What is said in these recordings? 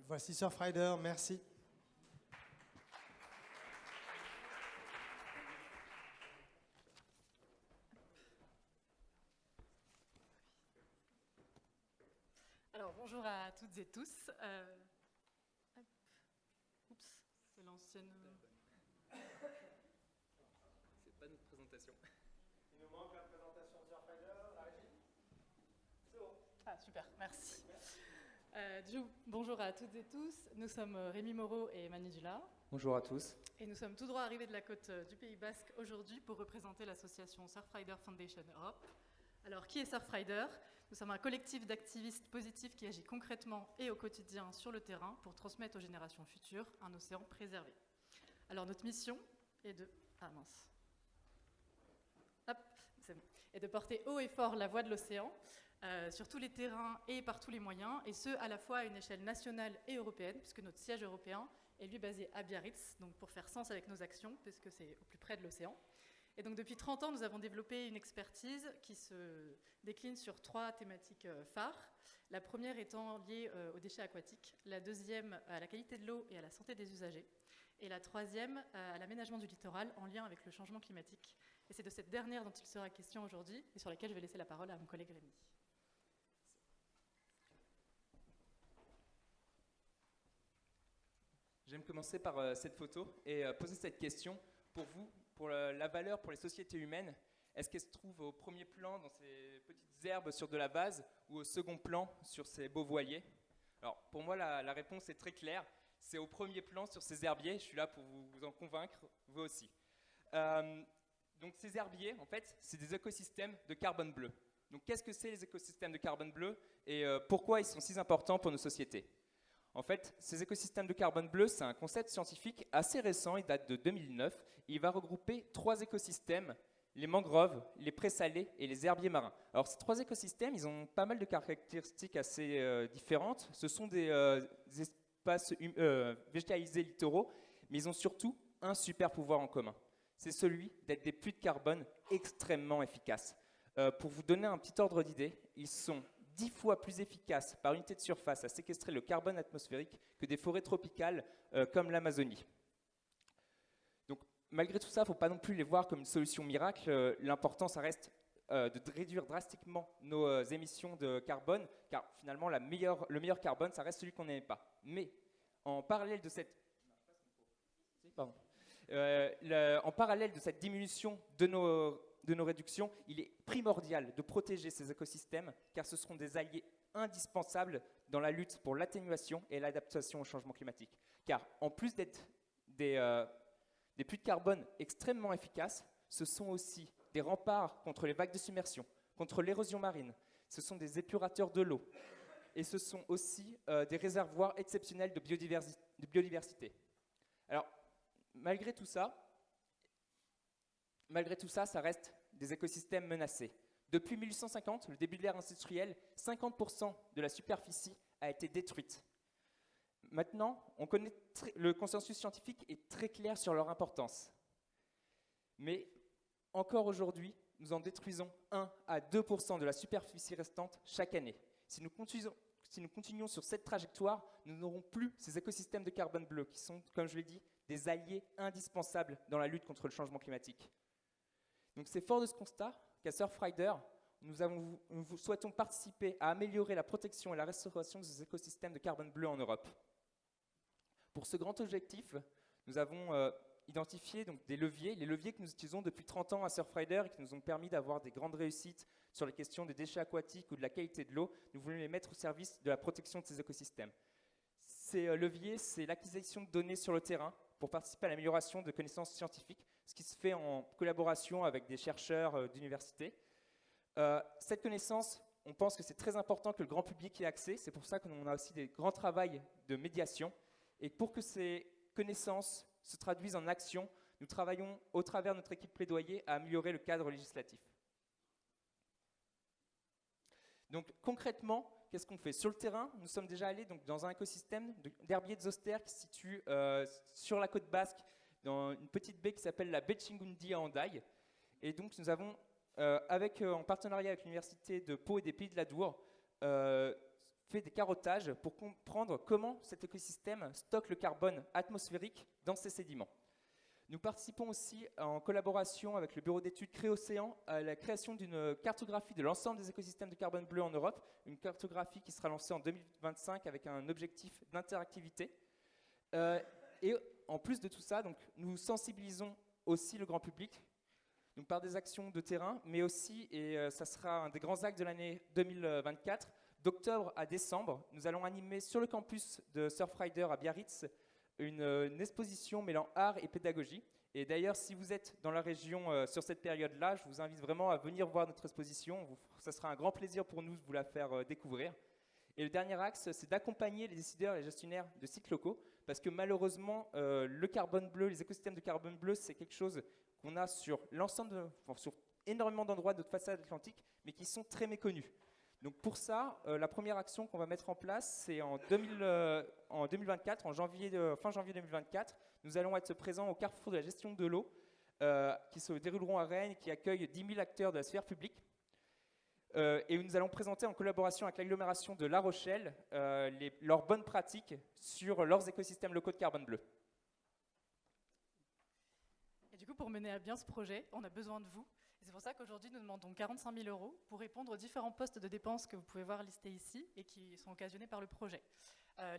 Voici Surfrider, merci. Alors, bonjour à toutes et tous. Oups, c'est l'ancienne... C'est pas notre présentation. Il nous manque la présentation de Surfrider, la régie. C'est bon. Ah, super, merci. Bonjour à toutes et tous. Nous sommes Rémi Moreau et Manu Dula. Bonjour à tous. Et nous sommes tout droit arrivés de la côte du Pays Basque aujourd'hui pour représenter l'association Surfrider Foundation Europe. Alors, qui est Surfrider? Nous sommes un collectif d'activistes positifs qui agit concrètement et au quotidien sur le terrain pour transmettre aux générations futures un océan préservé. Alors, notre mission est de... Ah mince. Hop, c'est bon. Est de porter haut et fort la voix de l'océan sur tous les terrains et par tous les moyens, et ce, à la fois à une échelle nationale et européenne, puisque notre siège européen est lui basé à Biarritz, donc pour faire sens avec nos actions, puisque c'est au plus près de l'océan. Et donc depuis 30 ans, nous avons développé une expertise qui se décline sur 3 thématiques phares. La première étant liée aux déchets aquatiques, la deuxième à la qualité de l'eau et à la santé des usagers, et la troisième à l'aménagement du littoral en lien avec le changement climatique. Et c'est de cette dernière dont il sera question aujourd'hui et sur laquelle je vais laisser la parole à mon collègue Rémi. J'aime commencer par cette photo et poser cette question. Pour vous, pour la valeur pour les sociétés humaines, est-ce qu'elle se trouve au premier plan dans ces petites herbes sur de la vase ou au second plan sur ces beaux voiliers? Alors pour moi, la réponse est très claire. C'est au premier plan sur ces herbiers. Je suis là pour vous en convaincre, vous aussi. Donc ces herbiers, en fait, c'est des écosystèmes de carbone bleu. Donc qu'est-ce que c'est les écosystèmes de carbone bleu et pourquoi ils sont si importants pour nos sociétés? En fait, ces écosystèmes de carbone bleu, c'est un concept scientifique assez récent, il date de 2009. Il va regrouper 3 écosystèmes, les mangroves, les présalés et les herbiers marins. Alors ces 3 écosystèmes, ils ont pas mal de caractéristiques assez différentes. Ce sont des espaces végétalisés littoraux, mais ils ont surtout un super pouvoir en commun. C'est celui d'être des puits de carbone extrêmement efficaces. Pour vous donner un petit ordre d'idée, ils sont 10 fois plus efficaces par unité de surface à séquestrer le carbone atmosphérique que des forêts tropicales comme l'Amazonie. Donc, malgré tout ça, il ne faut pas non plus les voir comme une solution miracle. L'important, ça reste de réduire drastiquement nos émissions de carbone, car finalement, le meilleur carbone, ça reste celui qu'on n'aime pas. Mais en parallèle de cette... en parallèle de cette diminution de nos réductions, il est primordial de protéger ces écosystèmes car ce seront des alliés indispensables dans la lutte pour l'atténuation et l'adaptation au changement climatique. Car en plus d'être des puits de carbone extrêmement efficaces, ce sont aussi des remparts contre les vagues de submersion, contre l'érosion marine, ce sont des épurateurs de l'eau et ce sont aussi des réservoirs exceptionnels de biodiversité. Alors, malgré tout ça, ça reste des écosystèmes menacés. Depuis 1850, le début de l'ère industrielle, 50% de la superficie a été détruite. Maintenant, le consensus scientifique est très clair sur leur importance. Mais encore aujourd'hui, nous en détruisons 1 à 2% de la superficie restante chaque année. Si nous continuons sur cette trajectoire, nous n'aurons plus ces écosystèmes de carbone bleu qui sont, comme je l'ai dit, des alliés indispensables dans la lutte contre le changement climatique. Donc c'est fort de ce constat qu'à Surfrider, nous souhaitons participer à améliorer la protection et la restauration de ces écosystèmes de carbone bleu en Europe. Pour ce grand objectif, nous avons identifié donc, des leviers, les leviers que nous utilisons depuis 30 ans à Surfrider et qui nous ont permis d'avoir des grandes réussites sur les questions des déchets aquatiques ou de la qualité de l'eau. Nous voulons les mettre au service de la protection de ces écosystèmes. Ces leviers, c'est l'acquisition de données sur le terrain pour participer à l'amélioration de connaissances scientifiques, ce qui se fait en collaboration avec des chercheurs d'université. Cette connaissance, on pense que c'est très important que le grand public y ait accès. C'est pour ça qu'on a aussi des grands travaux de médiation. Et pour que ces connaissances se traduisent en action, nous travaillons au travers de notre équipe plaidoyer à améliorer le cadre législatif. Donc concrètement, qu'est-ce qu'on fait? Sur le terrain, nous sommes déjà allés donc, dans un écosystème d'herbiers de Zoster qui se situe sur la côte basque, dans une petite baie qui s'appelle la baie de Chingundi à Hendaye. Et donc nous avons, en partenariat avec l'université de Pau et des Pays de la Dour, fait des carottages pour comprendre comment cet écosystème stocke le carbone atmosphérique dans ses sédiments. Nous participons aussi en collaboration avec le bureau d'études Créocéan à la création d'une cartographie de l'ensemble des écosystèmes de carbone bleu en Europe, une cartographie qui sera lancée en 2025 avec un objectif d'interactivité. Et en plus de tout ça, donc, nous sensibilisons aussi le grand public donc par des actions de terrain, mais aussi, et ça sera un des grands actes de l'année 2024, d'octobre à décembre, nous allons animer sur le campus de Surfrider à Biarritz une exposition mêlant art et pédagogie. Et d'ailleurs, si vous êtes dans la région sur cette période-là, je vous invite vraiment à venir voir notre exposition. Ça sera un grand plaisir pour nous de vous la faire découvrir. Et le dernier axe, c'est d'accompagner les décideurs et les gestionnaires de sites locaux, parce que malheureusement, le carbone bleu, les écosystèmes de carbone bleu, c'est quelque chose qu'on a sur sur énormément d'endroits de notre façade atlantique, mais qui sont très méconnus. Donc pour ça, la première action qu'on va mettre en place, c'est en 2024, fin janvier 2024, nous allons être présents au carrefour de la gestion de l'eau, qui se dérouleront à Rennes, qui accueille 10 000 acteurs de la sphère publique. Et nous allons présenter en collaboration avec l'agglomération de La Rochelle leurs bonnes pratiques sur leurs écosystèmes locaux de carbone bleu. Et du coup, pour mener à bien ce projet, on a besoin de vous. Et c'est pour ça qu'aujourd'hui, nous demandons 45 000 € pour répondre aux différents postes de dépenses que vous pouvez voir listés ici et qui sont occasionnés par le projet.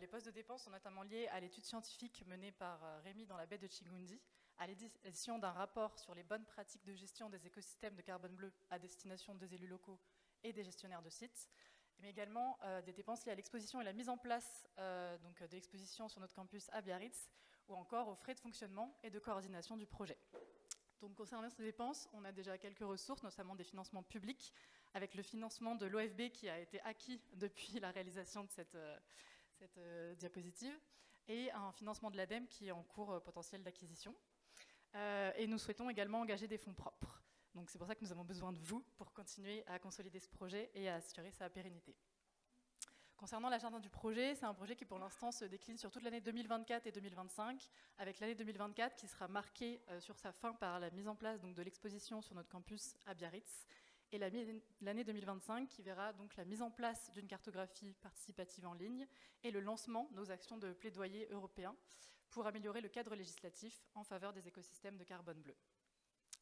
Les postes de dépenses sont notamment liés à l'étude scientifique menée par Rémi dans la baie de Chigondi, à l'édition d'un rapport sur les bonnes pratiques de gestion des écosystèmes de carbone bleu à destination des élus locaux et des gestionnaires de sites, mais également des dépenses liées à l'exposition et la mise en place de l'exposition sur notre campus à Biarritz, ou encore aux frais de fonctionnement et de coordination du projet. Donc, concernant ces dépenses, on a déjà quelques ressources, notamment des financements publics, avec le financement de l'OFB qui a été acquis depuis la réalisation de cette diapositive, et un financement de l'ADEME qui est en cours potentiel d'acquisition. Et nous souhaitons également engager des fonds propres. Donc c'est pour ça que nous avons besoin de vous pour continuer à consolider ce projet et à assurer sa pérennité. Concernant l'agenda du projet, c'est un projet qui pour l'instant se décline sur toute l'année 2024 et 2025, avec l'année 2024 qui sera marquée sur sa fin par la mise en place donc, de l'exposition sur notre campus à Biarritz, et l'année 2025 qui verra donc la mise en place d'une cartographie participative en ligne et le lancement de nos actions de plaidoyer européen pour améliorer le cadre législatif en faveur des écosystèmes de carbone bleu.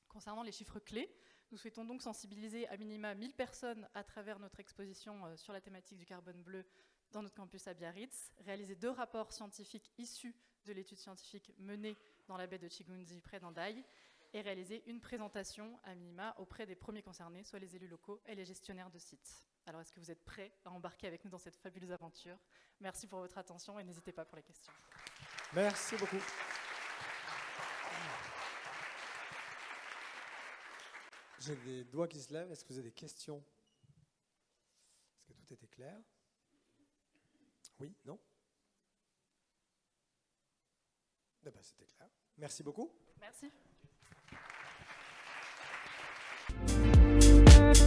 Concernant les chiffres clés, nous souhaitons donc sensibiliser à minima 1000 personnes à travers notre exposition sur la thématique du carbone bleu dans notre campus à Biarritz, réaliser 2 rapports scientifiques issus de l'étude scientifique menée dans la baie de Chigondi près d'Andaï, et réaliser une présentation à minima auprès des premiers concernés, soit les élus locaux et les gestionnaires de sites. Alors est-ce que vous êtes prêts à embarquer avec nous dans cette fabuleuse aventure? Merci pour votre attention et n'hésitez pas pour les questions. Merci beaucoup. J'ai des doigts qui se lèvent. Est-ce que vous avez des questions? Est-ce que tout était clair? Oui? Non? Eh bien, c'était clair. Merci beaucoup. Merci.